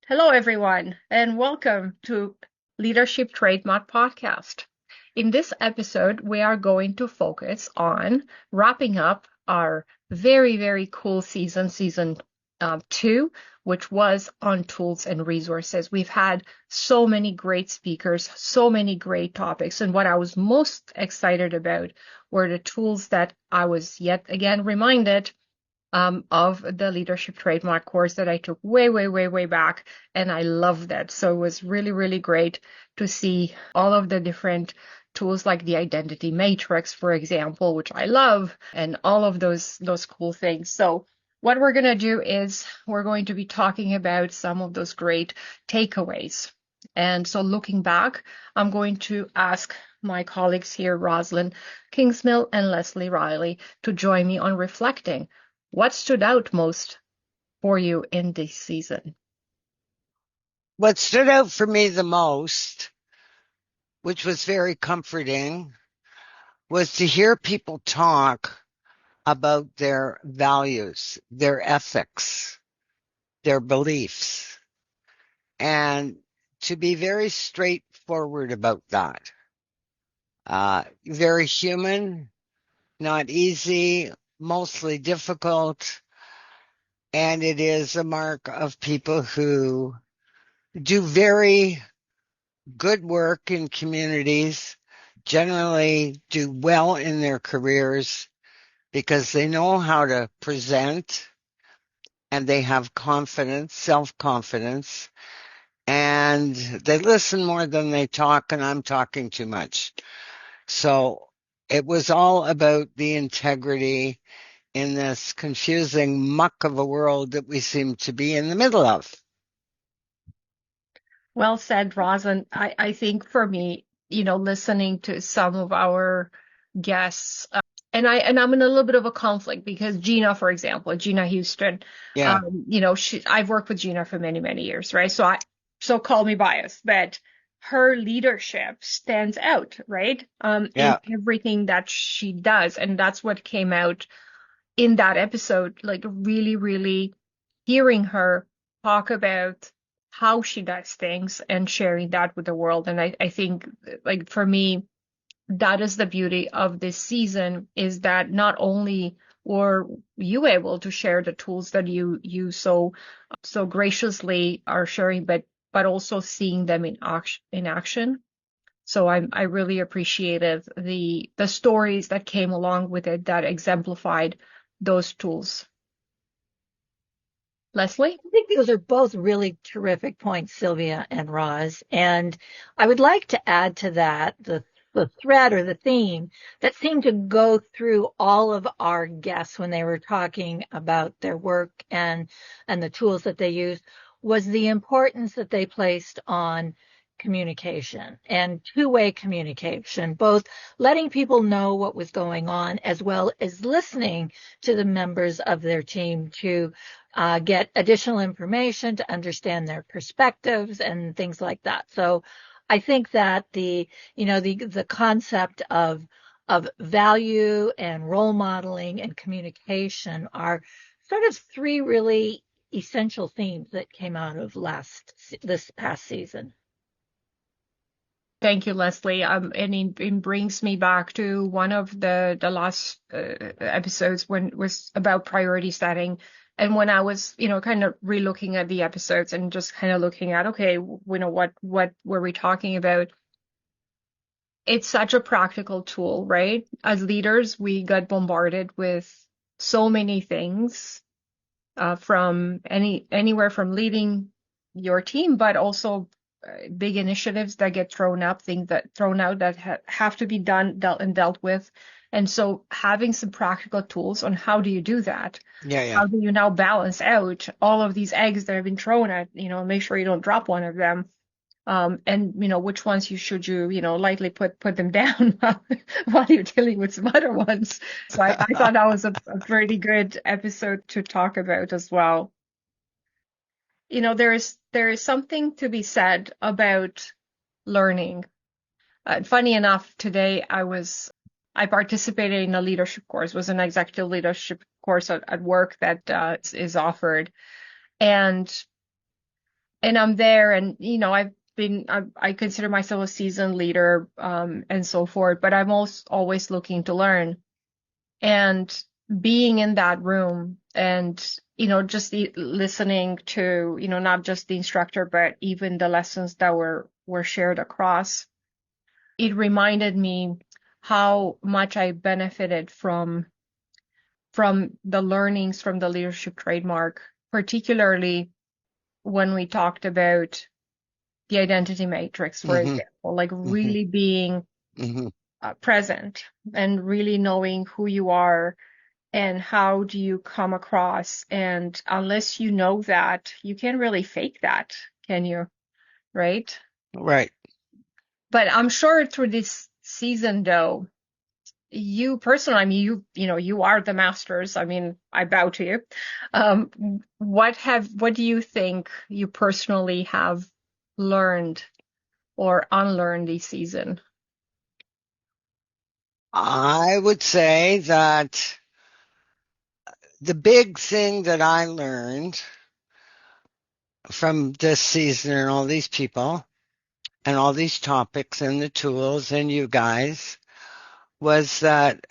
Hello, everyone, and welcome to Leadership Trademarked podcast. In this episode, we are going to focus on wrapping up our very, very cool season two, which was on tools and resources. We've had so many great speakers, so many great topics, and what I was most excited about were the tools that I was yet again reminded of the leadership trademark course that I took way, way, way, way back. And I loved that. So it was really, really great to see all of the different tools like the identity matrix, for example, which I love, and all of those cool things. So what we're going to do is we're going to be talking about some of those great takeaways. And so looking back, I'm going to ask my colleagues here, Rosalind Kingsmill and Leslie Riley, to join me on reflecting what stood out most for you in this season? What stood out for me the most, which was very comforting, was to hear people talk about their values, their ethics, their beliefs, and to be very straightforward about that. Very human, not easy, mostly difficult, and it is a mark of people who do very good work in communities, generally do well in their careers because they know how to present and they have confidence, self-confidence, and they listen more than they talk, and I'm talking too much. So it was all about the integrity in this confusing muck of a world that we seem to be in the middle of. Well said, Rosalind. I think for me, listening to some of our guests, and I'm in a little bit of a conflict because Gina, for example, Gina Houston, Yeah, I've worked with Gina for many, many years, right? So call me biased, but her leadership stands out, right? In yeah. everything that she does, and that's what came out in that episode, like really, really hearing her talk about how she does things and sharing that with the world. And I think like for me, that is the beauty of this season is that not only were you able to share the tools that you so graciously are sharing, but also seeing them in action. So I really appreciated the stories that came along with it that exemplified those tools. Leslie? I think those are both really terrific points, Sylvia and Roz. And I would like to add to that the thread or the theme that seemed to go through all of our guests when they were talking about their work and the tools that they use was the importance that they placed on communication and two-way communication, both letting people know what was going on as well as listening to the members of their team to get additional information to understand their perspectives and things like that. So I think that the concept of value and role modeling and communication are sort of three really essential themes that came out of this past season. Thank you, Leslie. And it brings me back to one of the last episodes when it was about priority setting. And when I was, kind of relooking at the episodes and just kind of looking at, okay, what were we talking about? It's such a practical tool, right? As leaders, we got bombarded with so many things, from anywhere from leading your team, but also big initiatives that get thrown out that have to be dealt with. And so having some practical tools on how do you do that? Yeah, yeah. How do you now balance out all of these eggs that have been thrown at, make sure you don't drop one of them. And which ones lightly put them down while you're dealing with some other ones. So I thought that was a pretty good episode to talk about as well. There is something to be said about learning. Funny enough, today I participated in a leadership course. It was an executive leadership course at work that is offered, and and I'm there, and I consider myself a seasoned leader, and so forth, but I'm also always looking to learn. And being in that room and, just listening to, not just the instructor, but even the lessons that were shared across, it reminded me how much I benefited from the learnings from the leadership trademark, particularly when we talked about the identity matrix, for Mm-hmm. example, like Mm-hmm. really being Mm-hmm. present and really knowing who you are and how do you come across. And unless you know that, you can't really fake that, can you? Right? Right. But I'm sure through this season, though, you personally, I mean, you are the masters. I mean, I bow to you. What do you think you personally have learned or unlearned this season? I would say that the big thing that I learned from this season and all these people and all these topics and the tools and you guys was that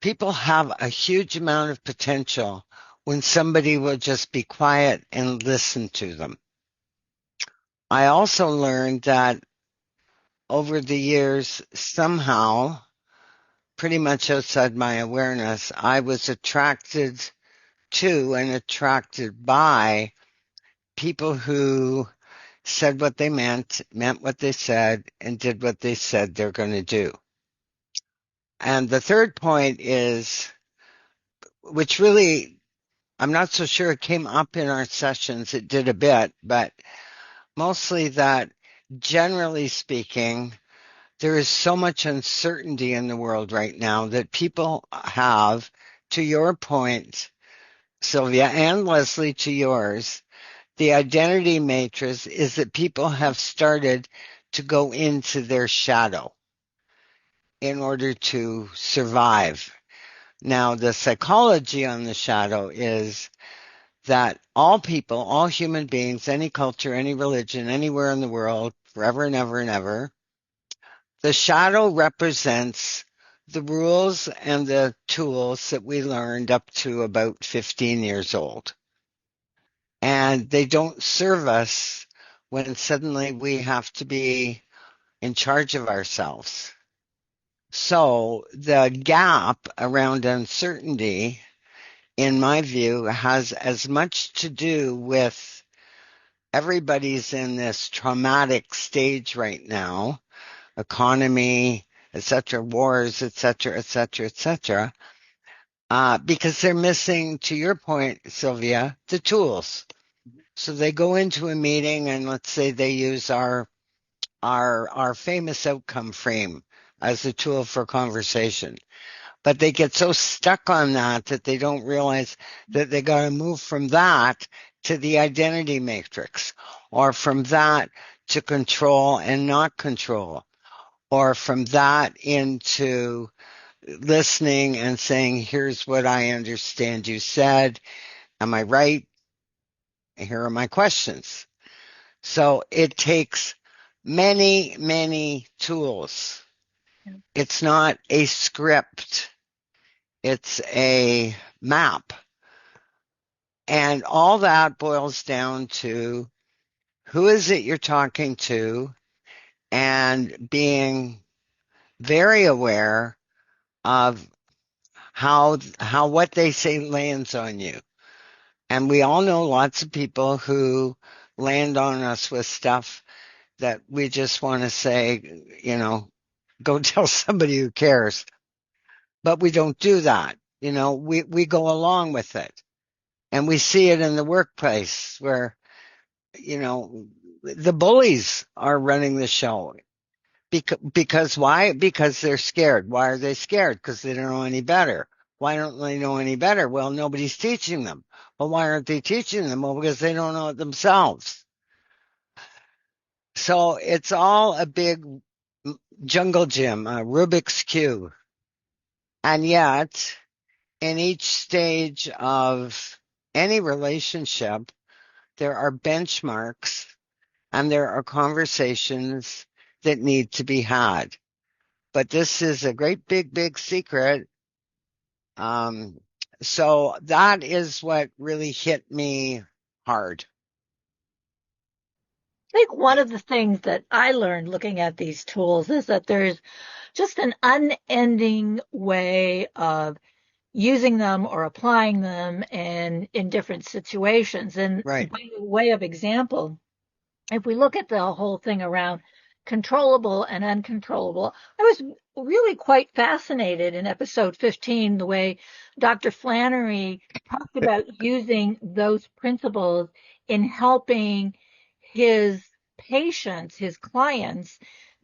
people have a huge amount of potential when somebody will just be quiet and listen to them. I also learned that over the years, somehow, pretty much outside my awareness, I was attracted to and attracted by people who said what they meant what they said, and did what they said they're going to do. And the third point is, which really, I'm not so sure it came up in our sessions. It did a bit, but mostly that generally speaking, there is so much uncertainty in the world right now that people have, to your point, Sylvia, and Leslie, to yours, the identity matrix is that people have started to go into their shadow in order to survive. Now, the psychology on the shadow is that all people, all human beings, any culture, any religion, anywhere in the world, forever and ever and ever, the shadow represents the rules and the tools that we learned up to about 15 years old. And they don't serve us when suddenly we have to be in charge of ourselves. So the gap around uncertainty, in my view, has as much to do with everybody's in this traumatic stage right now, economy, etc., wars, etc., etc., etc., because they're missing, to your point, Sylvia, the tools. So they go into a meeting and let's say they use our famous outcome frame as a tool for conversation. But they get so stuck on that that they don't realize that they got to move from that to the identity matrix, or from that to control and not control, or from that into listening and saying, here's what I understand you said. Am I right? Here are my questions. So it takes many, many tools. It's not a script. It's a map. And all that boils down to who is it you're talking to and being very aware of how what they say lands on you. And we all know lots of people who land on us with stuff that we just want to say, go tell somebody who cares. But we don't do that. We go along with it. And we see it in the workplace where, you know, the bullies are running the show. Because why? Because they're scared. Why are they scared? Because they don't know any better. Why don't they know any better? Well, nobody's teaching them. Well, why aren't they teaching them? Well, because they don't know it themselves. So it's all a big jungle gym, a Rubik's Cube. And yet, in each stage of any relationship, there are benchmarks and there are conversations that need to be had. But this is a great big, big secret. Um, so that is what really hit me hard. I think one of the things that I learned looking at these tools is that there's just an unending way of using them or applying them in different situations. And Right. by way of example, if we look at the whole thing around controllable and uncontrollable, I was really quite fascinated in episode 15, the way Dr. Flannery talked about using those principles in helping his patients, his clients,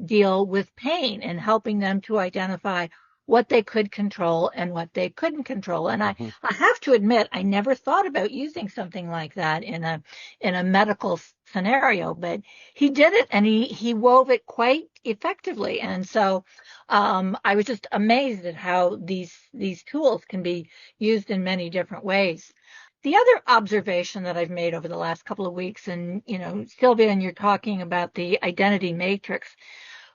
deal with pain and helping them to identify what they could control and what they couldn't control. And Mhm. I have to admit, I never thought about using something like that in a medical scenario, but he did it and he wove it quite effectively. And so I was just amazed at how these tools can be used in many different ways. The other observation that I've made over the last couple of weeks, and Sylvia, and you're talking about the identity matrix,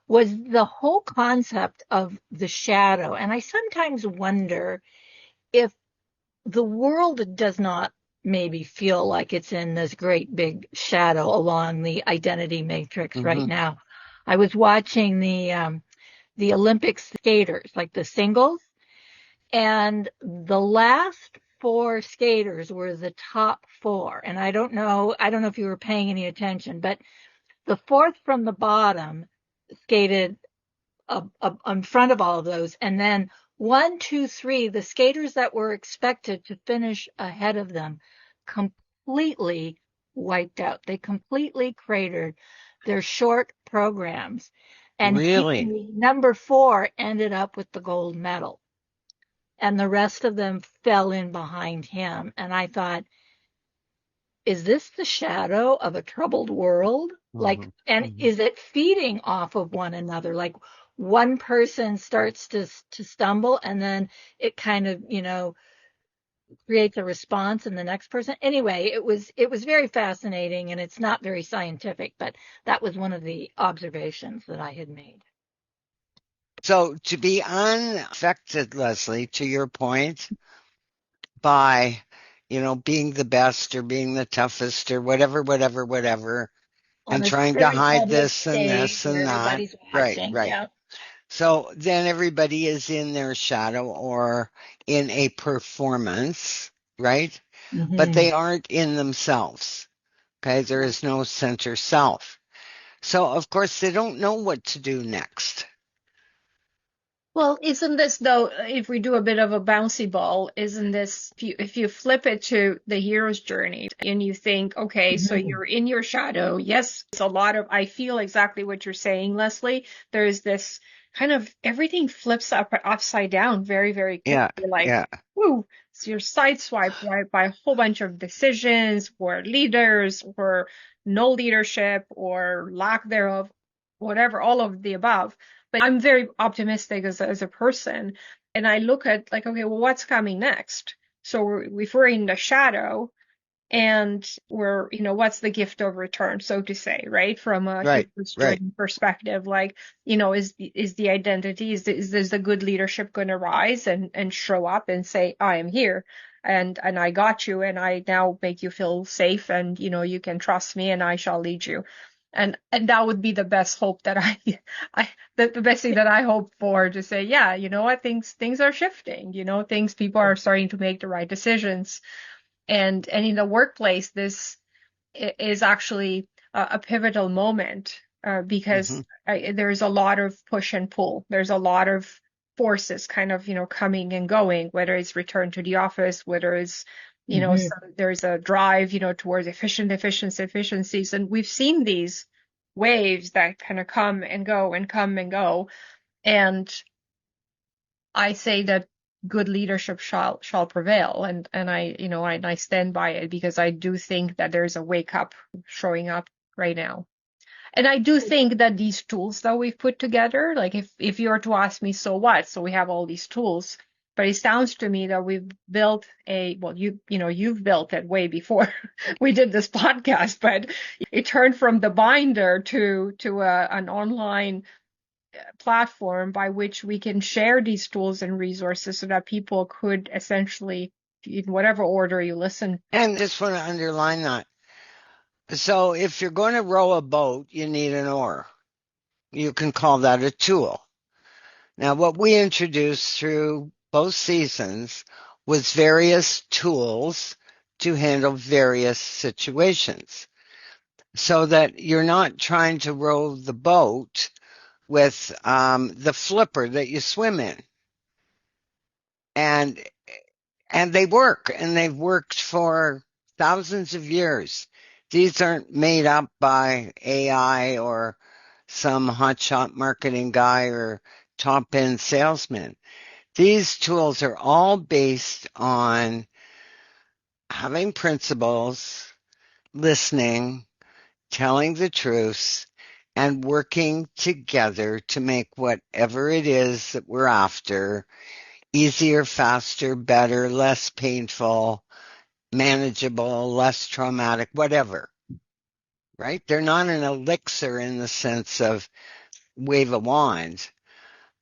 was the whole concept of the shadow. And I sometimes wonder if the world does not maybe feel like it's in this great big shadow along the identity matrix right Mhm. now. I was watching the Olympic skaters, like the singles, and the last four skaters were the top four. And I don't know if you were paying any attention, but the fourth from the bottom skated in front of all of those. And then one, two, three, the skaters that were expected to finish ahead of them completely wiped out. They completely cratered their short programs. And Really? he, number four, ended up with the gold medal. And the rest of them fell in behind him. And I thought, is this the shadow of a troubled world? Like, Mhm. and Mhm. is it feeding off of one another? Like one person starts to stumble and then it kind of, creates a response in the next person. Anyway, it was very fascinating and it's not very scientific, but that was one of the observations that I had made. So to be unaffected, Leslie, to your point, by, being the best or being the toughest or whatever, whatever, whatever, On and this trying to very hide public this and this stage where and that. everybody's Right, watching. right. Yeah. So then everybody is in their shadow or in a performance, right? But Hmm. they aren't in themselves. Okay. There is no center self. So of course they don't know what to do next. Well, isn't this though, if we do a bit of a bouncy ball, isn't this, if you flip it to the hero's journey and you think, okay, so Hmm. you're in your shadow. Yes, it's a lot of, I feel exactly what you're saying, Leslie. There's this kind of everything flips upside down very, very quickly. Yeah. Like, Yeah. whoo, so you're sideswiped right by a whole bunch of decisions or leaders or no leadership or lack thereof, whatever, all of the above. But I'm very optimistic as a person. And I look at like, okay, well, what's coming next? So if we're in the shadow and what's the gift of return, so to say, right? From a Right. hero's Right. journey perspective, like, is the identity, is the good leadership going to rise and show up and say, I am here and I got you and I now make you feel safe and, you can trust me and I shall lead you. And that would be the best hope that I the best thing that I hope for to say, yeah, you know what, things are shifting, things people are starting to make the right decisions. And in the workplace, this is actually a pivotal moment Hmm. because there's a lot of push and pull. There's a lot of forces kind of, coming and going, whether it's return to the office, whether it's, Hmm. there's a drive, towards efficiencies. And we've seen these waves that kind of come and go and come and go. And I say that good leadership shall prevail, and I stand by it because I do think that there's a wake up showing up right now. And I do think that these tools that we've put together, like if you were to ask me, so what? So we have all these tools, but it sounds to me that we've built you've built it way before we did this podcast, but it turned from the binder to an online platform by which we can share these tools and resources so that people could essentially, in whatever order you listen. And I just want to underline that. So if you're going to row a boat, you need an oar. You can call that a tool. Now, what we introduced through both seasons was various tools to handle various situations so that you're not trying to row the boat with the flipper that you swim in. And they work, and they've worked for thousands of years. These aren't made up by AI or some hotshot marketing guy or top end salesman. These tools are all based on having principles, listening, telling the truth, and working together to make whatever it is that we're after easier, faster, better, less painful, manageable, less traumatic, whatever, right? They're not an elixir in the sense of wave a wand,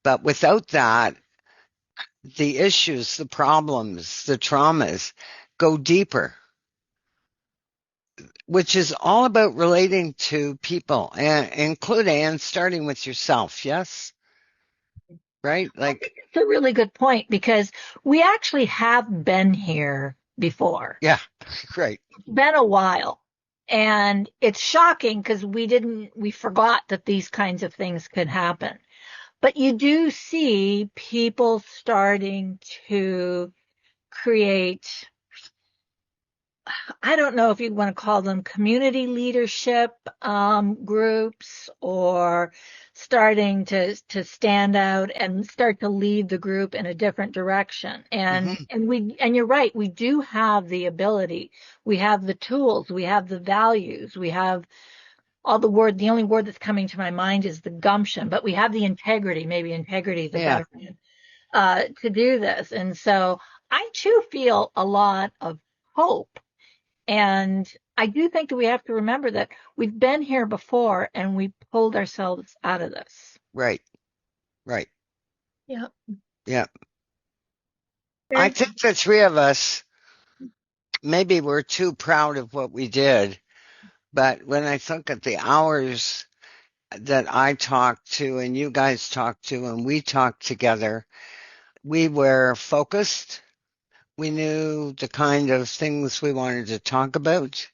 but without that, the issues, the problems, the traumas go deeper, which is all about relating to people and including and starting with yourself. Yes. Right. I Like, think it's a really good point because we actually have been here before. yeah, great. It's been a while. And it's shocking because we forgot that these kinds of things could happen. But you do see people starting to create, I don't know if you want to call them community leadership groups, or starting to stand out and start to lead the group in a different direction. Hmm. And you're right, we do have the ability, we have the tools, we have the values, we have the only word that's coming to my mind is the gumption, but we have the integrity. Maybe integrity is a Yeah. better one to do this. And so I too feel a lot of hope. And I do think that we have to remember that we've been here before and we pulled ourselves out of this. Right. Right. Yeah. Yeah. I Very think the three of us, maybe we're too proud of what we did. But when I think of the hours that I talked to and you guys talked to and we talked together, we were focused. We knew the kind of things we wanted to talk about.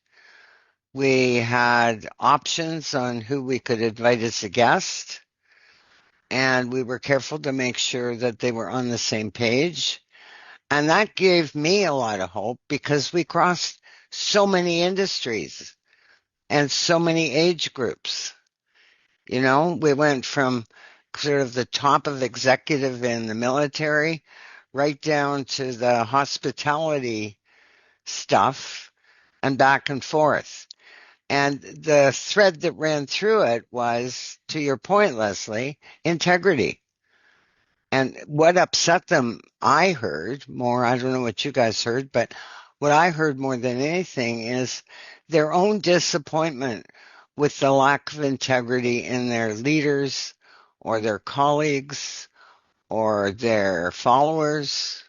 We had options on who we could invite as a guest. And we were careful to make sure that they were on the same page. And that gave me a lot of hope because we crossed so many industries and so many age groups. You know, we went from sort of the top of executive in the military right down to the hospitality stuff and back and forth. And the thread that ran through it was, to your point, Leslie, integrity. And what upset them, I heard more, I don't know what you guys heard, but what I heard more than anything is their own disappointment with the lack of integrity in their leaders or their colleagues or their followers,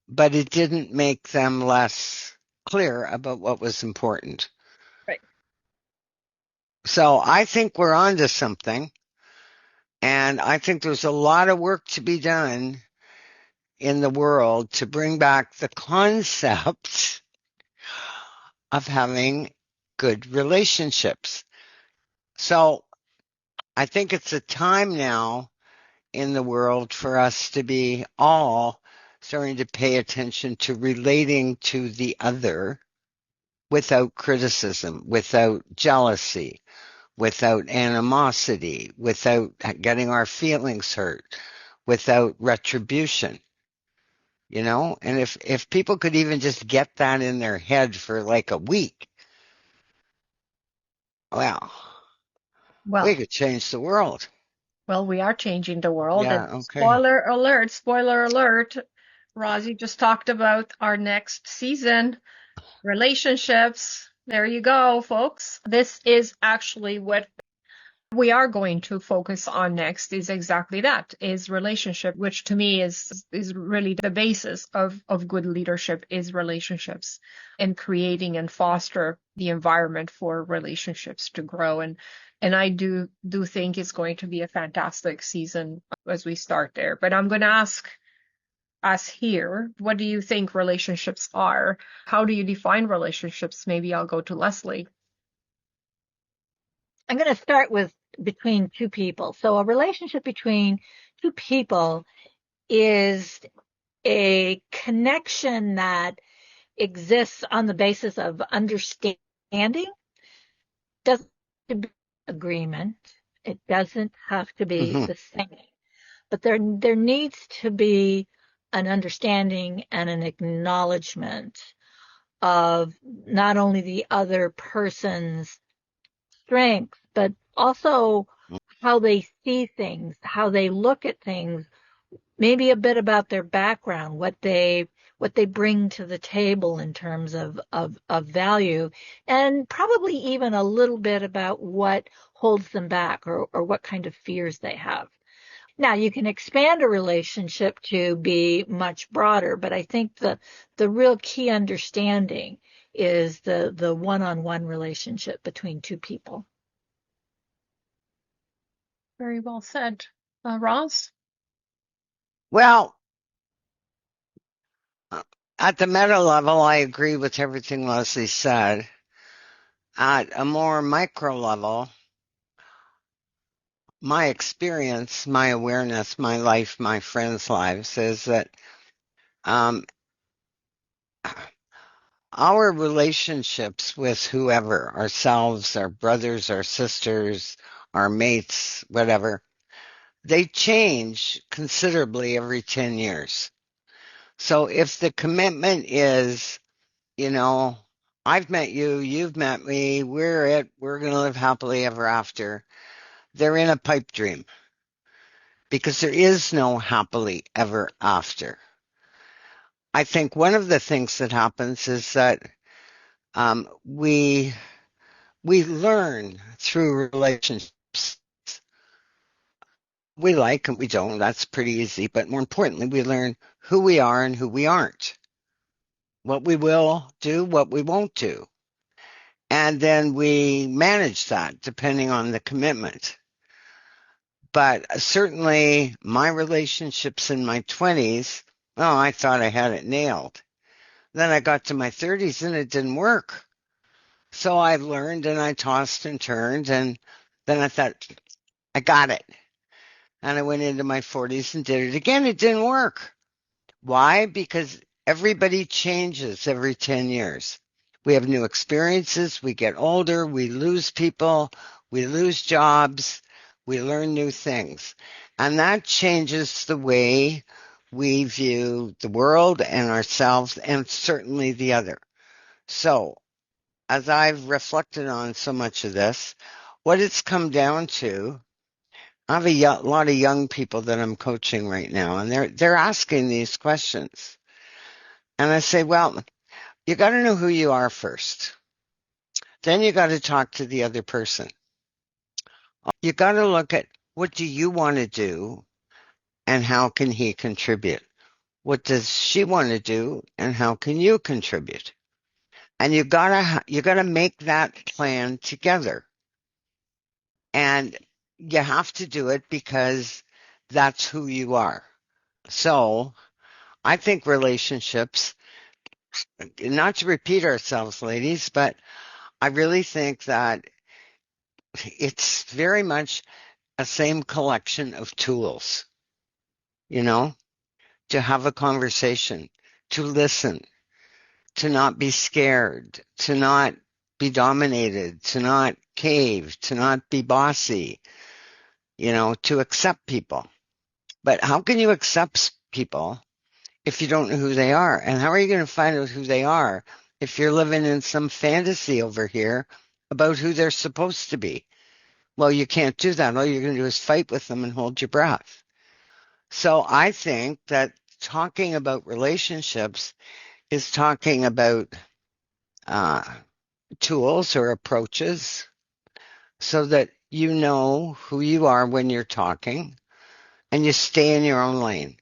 but it didn't make them less clear about what was important. Right. So I think we're onto something, and I think there's a lot of work to be done in the world to bring back the concept of having good relationships. So I think it's a time now in the world for us to be all starting to pay attention to relating to the other without criticism, without jealousy, without animosity, without getting our feelings hurt, without retribution. You know, and if people could even just get that in their head for like a week, well, we well. could change the world. Well, we are changing the world, and Yeah, okay. spoiler alert, Rosie just talked about our next season, relationships. There you go, folks. This is actually what we are going to focus on next is exactly that, is relationship, which to me is really the basis of good leadership is relationships and creating and foster the environment for relationships to grow. And I do think it's going to be a fantastic season as we start there. But I'm going to ask us here, what do you think relationships are? How do you define relationships? Maybe I'll go to Leslie. I'm going to start with between two people. So a relationship between two people is a connection that exists on the basis of understanding. Doesn't have to be agreement. It doesn't have to be Hmm. the same, but there needs to be an understanding and an acknowledgement of not only the other person's strengths, but also how they see things, how they look at things, maybe a bit about their background, what they bring to the table in terms of value, and probably even a little bit about what holds them back or what kind of fears they have. Now you can expand a relationship to be much broader, but I think the real key understanding is the one-on-one relationship between two people. Very well said. Ross? Well, uh, at the meta level, I agree with everything Leslie said. At a more micro level, my experience, my awareness, my life, my friends' lives is that um, our relationships with whoever, ourselves, our brothers, our sisters, our mates, whatever, they change considerably every 10 years. So if the commitment is, you know, I've met you, you've met me, we're going to live happily ever after, they're in a pipe dream because there is no happily ever after. I think one of the things that happens is that we learn through relationships. We like and we don't. That's pretty easy. But more importantly, we learn who we are and who we aren't, what we will do, what we won't do. And then we manage that depending on the commitment. But certainly my relationships in my 20s, oh, I thought I had it nailed. Then I got to my 30s and it didn't work. So I learned and I tossed and turned. And then I thought, I got it. And I went into my 40s and did it again. It didn't work. Why? Because everybody changes every 10 years. We have new experiences, we get older, we lose people, we lose jobs, we learn new things. And that changes the way we view the world and ourselves and certainly the other. So, as I've reflected on so much of this, what it's come down to, I have lot of young people that I'm coaching right now, and they're asking these questions. And I say, well, you got to know who you are first. Then you got to talk to the other person. You got to look at what do you want to do and how can he contribute? What does she want to do and how can you contribute? And you got to make that plan together. And you have to do it because that's who you are. So, I think relationships, not to repeat ourselves, ladies, but I really think that it's very much a same collection of tools, you know, to have a conversation, to listen, to not be scared, to not be dominated, to not cave, to not be bossy, to accept people. But how can you accept people if you don't know who they are? And how are you going to find out who they are if you're living in some fantasy over here about who they're supposed to be? Well, you can't do that. All you're going to do is fight with them and hold your breath. So I think that talking about relationships is talking about uh, tools or approaches so that you know who you are when you're talking and you stay in your own lane.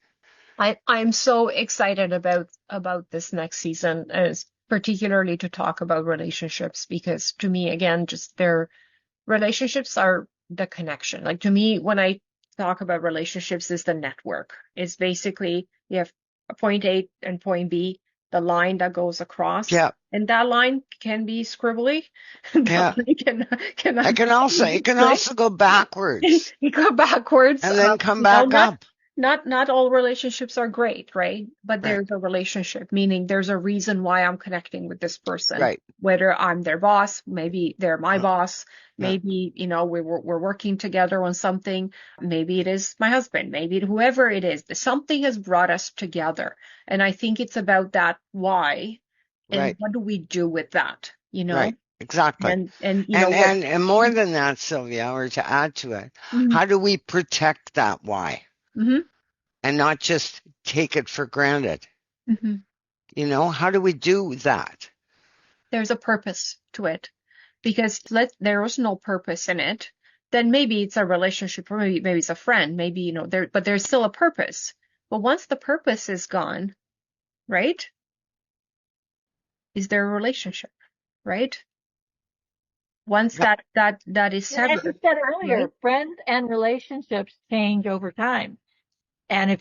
I'm so excited about this next season, as particularly to talk about relationships, because to me, again, just their relationships are the connection. Like to me, when I talk about relationships, is the network. It's basically you have a point A and point B, the line that goes across, Yeah, and that line can be scribbly. That yeah. line cannot It can right? also go backwards You go backwards. and then come You know, back up. not all relationships are great, right? But Right, there's a relationship, meaning there's a reason why I'm connecting with this person. right. Whether I'm their boss, maybe they're my Yeah, boss, yeah. maybe, we're working together on something. Maybe it is my husband, maybe whoever it is. Something has brought us together. And I think it's about that why and Right, what do we do with that, right. Exactly. And what And more than that, Sylvia, or to add to it, Mhm, how do we protect that why mhm, and not just take it for granted? mhm. How do we do that? There's a purpose to it. Because there was no purpose in it, then maybe it's a relationship, or maybe it's a friend, maybe, but there's still a purpose. But once the purpose is gone, right? Is there a relationship, right? Once Yeah, that is as you severed, said right? earlier, friends and relationships change over time. And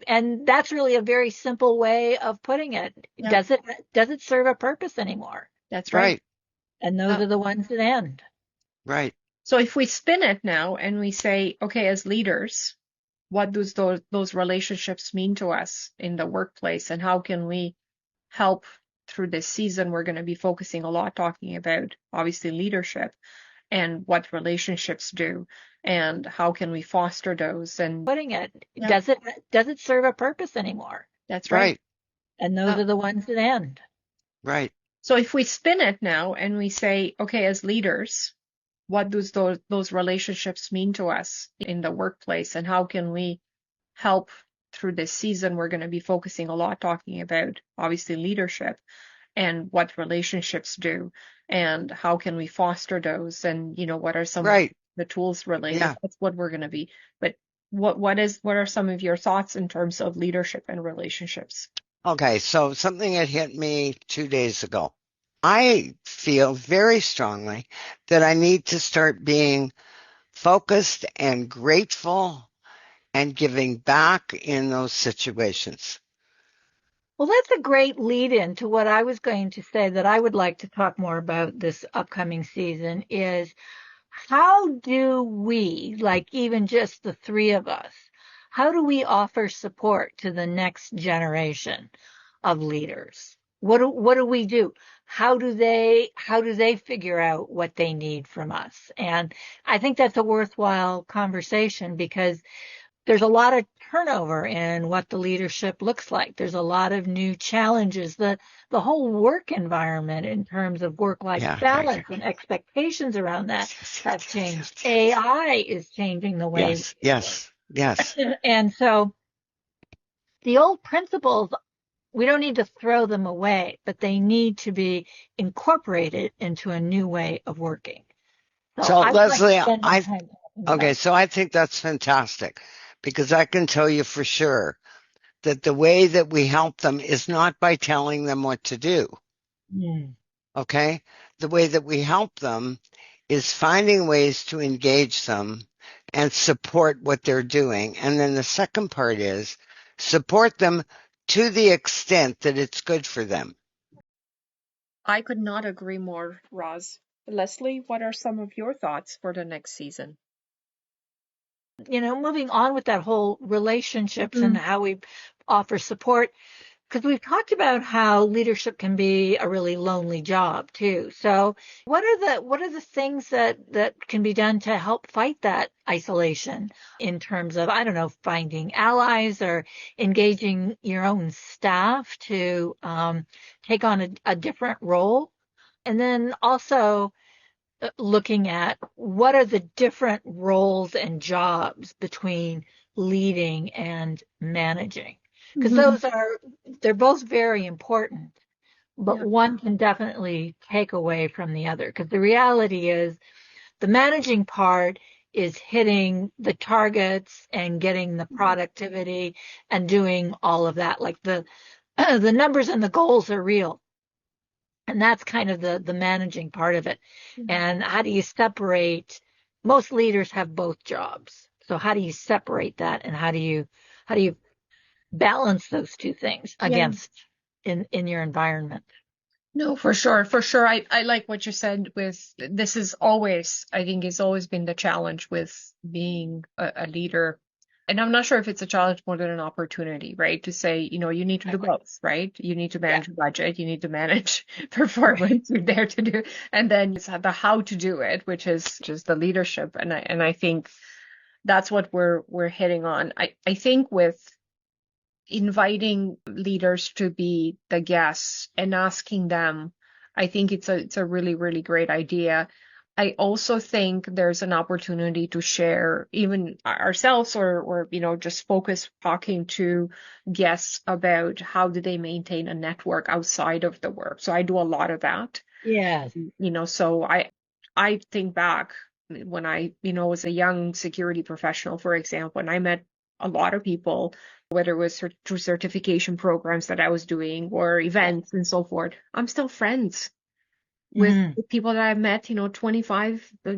and that's really a very simple way of putting it. Yeah, Does it serve a purpose anymore? that's right. right. And those Yeah. are the ones that end. Right. So if we spin it now and we say, okay, as leaders, what does those relationships mean to us in the workplace, and how can we help through this season? We're going to be focusing a lot talking about obviously leadership and what relationships do and how can we foster those. And Putting it, yeah, does it serve a purpose anymore? that's right. Right. And those Yeah. are the ones that end. Right. So if we spin it now and we say, okay, as leaders, what does those relationships mean to us in the workplace, and how can we help through this season? We're going to be focusing a lot talking about obviously leadership and what relationships do and how can we foster those, and what are some of Right. the tools related. Yeah. That's what we're going to be. But what are some of your thoughts in terms of leadership and relationships? Okay. So something that hit me 2 days ago. I feel very strongly that I need to start being focused and grateful and giving back in those situations. Well, that's a great lead in to what I was going to say that I would like to talk more about this upcoming season is how do we, like even just the three of us, how do we offer support to the next generation of leaders? What do we do? How do they figure out what they need from us? And I think that's a worthwhile conversation because there's a lot of turnover in what the leadership looks like. There's a lot of new challenges. The whole work environment in terms of work-life Yeah. Yeah. balance and expectations around that Yes. Yes. have Yes. changed. Yes. Yes. AI is changing the way Yes. we work. Yes. Yes. And so the old principles, we don't need to throw them away, but they need to be incorporated into a new way of working. So So I would like to Leslie, spend my time talking okay, about so I think that's fantastic because I can tell you for sure that the way that we help them is not by telling them what to do. that. Okay. The way that we help them is finding ways to engage them and support what they're doing. And then the second part is support them to the extent that it's good for them. I could not agree more, Roz. Leslie, what are some of your thoughts for the next season? Moving on with that whole relationships and Mm, how we offer support, because we've talked about how leadership can be a really lonely job too. So what are the things that can be done to help fight that isolation in terms of, I don't know, finding allies or engaging your own staff to take on a different role? And then also looking at what are the different roles and jobs between leading and managing. Because they're both very important, but Yeah. one can definitely take away from the other. Because the reality is the managing part is hitting the targets and getting the productivity and doing all of that. Like the numbers and the goals are real. And that's kind of the managing part of it. And how do you separate? Most leaders have both jobs. So how do you separate that and how do you balance those two things Yeah. against in your environment? No, for sure. For sure. I like what you said with this is always, I think it's always been the challenge with being a leader. And I'm not sure if it's a challenge more than an opportunity, right? To say, you need to do both, right? You need to Yeah. manage your budget, you need to manage performance, you're there to do, and then it's the how to do it, which is just the leadership. And I think that's what we're hitting on. I think with inviting leaders to be the guests and asking them, I think it's a really, really great idea. I also think there's an opportunity to share even ourselves or just focus talking to guests about how do they maintain a network outside of the work. So I do a lot of that. Yes. So I think back when I was a young security professional, for example, and I met a lot of people, whether it was through certification programs that I was doing or Yeah. events and so forth. I'm still friends with Mm. the people that I met,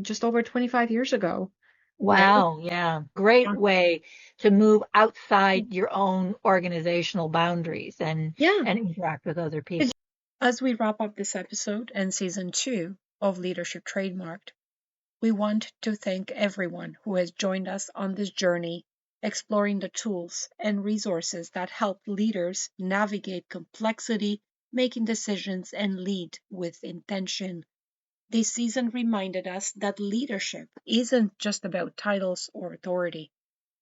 just over 25 years ago, right? Wow. Yeah. Great way to move outside your own organizational boundaries Yeah. and interact with other people. As we wrap up this episode and season 2 of Leadership Trademarked, we want to thank everyone who has joined us on this journey, exploring the tools and resources that help leaders navigate complexity, making decisions, and lead with intention. This season reminded us that leadership isn't just about titles or authority.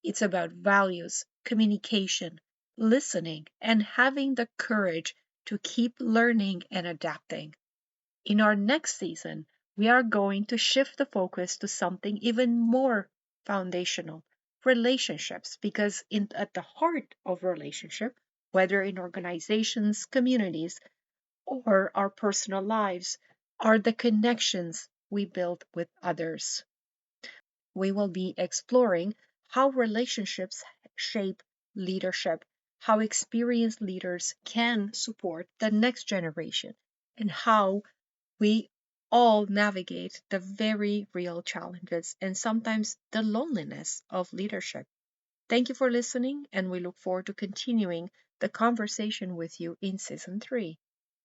It's about values, communication, listening, and having the courage to keep learning and adapting. In our next season, we are going to shift the focus to something even more foundational, relationships, because at the heart of relationship, whether in organizations, communities, or our personal lives, are the connections we build with others. We will be exploring how relationships shape leadership, how experienced leaders can support the next generation, and how we all navigate the very real challenges and sometimes the loneliness of leadership. Thank you for listening, and we look forward to continuing the conversation with you in season 3.